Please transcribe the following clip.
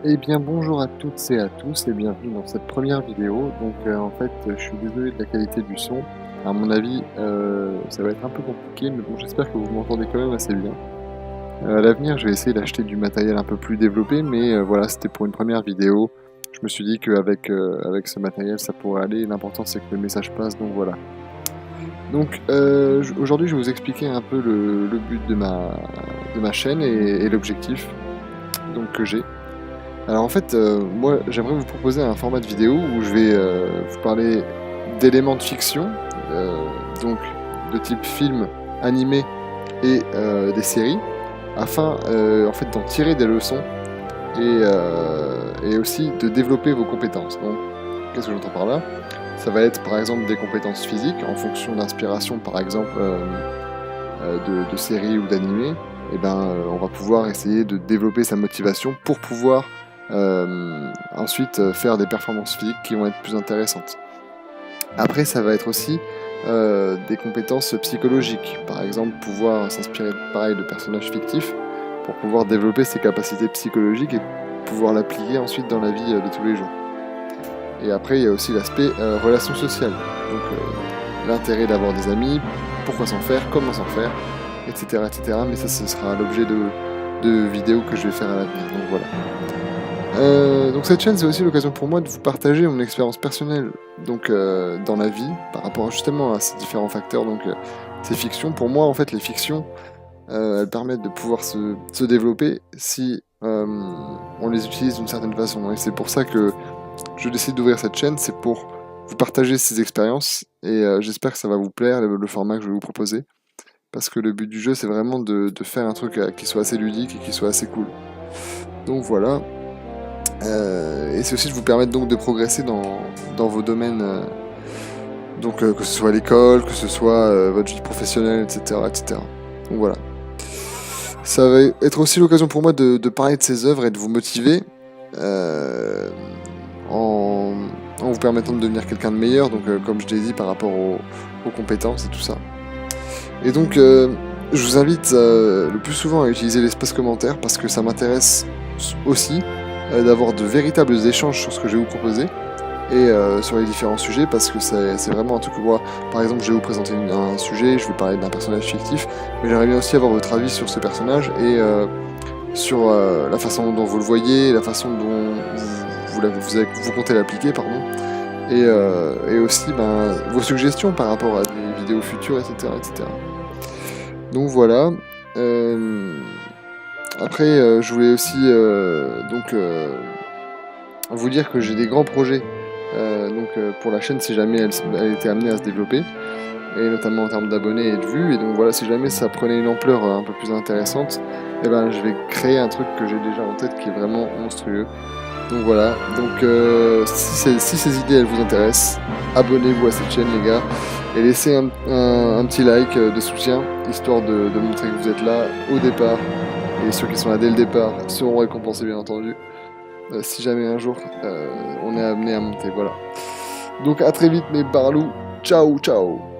Eh bien bonjour à toutes et à tous et bienvenue dans cette première vidéo. En fait je suis désolé de la qualité du son. À mon avis ça va être un peu compliqué mais bon j'espère que vous m'entendez quand même assez bien. À l'avenir je vais essayer d'acheter du matériel un peu plus développé mais voilà c'était pour une première vidéo. Je me suis dit qu'avec avec ce matériel ça pourrait aller, l'important c'est que le message passe donc voilà. Aujourd'hui je vais vous expliquer un peu le but de ma chaîne et l'objectif que j'ai. Alors en fait, moi j'aimerais vous proposer un format de vidéo où je vais vous parler d'éléments de fiction, euh, donc de type film, animé et des séries, afin en fait d'en tirer des leçons et aussi de développer vos compétences. Donc qu'est-ce que j'entends par là? Ça va être par exemple des compétences physiques en fonction d'inspiration par exemple de séries ou d'animés. Et on va pouvoir essayer de développer sa motivation pour pouvoir ensuite faire des performances physiques qui vont être plus intéressantes. Après, ça va être aussi des compétences psychologiques. Par exemple, pouvoir s'inspirer pareil de personnages fictifs pour pouvoir développer ses capacités psychologiques et pouvoir l'appliquer ensuite dans la vie de tous les jours. Et après, il y a aussi l'aspect relation sociale. L'intérêt d'avoir des amis, pourquoi s'en faire, comment s'en faire, etc., etc. Mais ça, ce sera l'objet de vidéos que je vais faire à l'avenir. Donc voilà. Donc cette chaîne c'est aussi l'occasion pour moi de vous partager mon expérience personnelle dans la vie par rapport justement à ces différents facteurs ces fictions. Pour moi en fait les fictions elles permettent de pouvoir se développer si on les utilise d'une certaine façon et c'est pour ça que je décide d'ouvrir cette chaîne, c'est pour vous partager ces expériences et j'espère que ça va vous plaire le format que je vais vous proposer parce que le but du jeu c'est vraiment de faire un truc qui soit assez ludique et qui soit assez cool. Donc voilà. Et c'est aussi de vous permettre donc de progresser dans vos domaines, que ce soit à l'école, que ce soit votre vie professionnelle, etc., etc. Donc voilà. Ça va être aussi l'occasion pour moi de parler de ces œuvres et de vous motiver euh, en, en vous permettant de devenir quelqu'un de meilleur, comme je l'ai dit par rapport aux compétences et tout ça. Et je vous invite le plus souvent à utiliser l'espace commentaire parce que ça m'intéresse aussi d'avoir de véritables échanges sur ce que je vais vous proposer et sur les différents sujets parce que c'est vraiment un truc que moi, par exemple, je vais vous présenter un sujet, je vais parler d'un personnage fictif, mais j'aimerais bien aussi avoir votre avis sur ce personnage et sur la façon dont vous le voyez, la façon dont vous comptez l'appliquer, pardon, et aussi vos suggestions par rapport à des vidéos futures, etc., etc. Donc voilà. Euh, Après, je voulais aussi vous dire que j'ai des grands projets pour la chaîne si jamais elle était amenée à se développer, et notamment en termes d'abonnés et de vues. Et donc voilà, si jamais ça prenait une ampleur un peu plus intéressante, je vais créer un truc que j'ai déjà en tête qui est vraiment monstrueux. Donc voilà, si ces idées elles vous intéressent, abonnez-vous à cette chaîne les gars, et laissez un petit like de soutien, histoire de montrer que vous êtes là au départ, et ceux qui sont là dès le départ seront récompensés bien entendu, si jamais un jour on est amené à monter, voilà. Donc à très vite mes barlous, ciao ciao.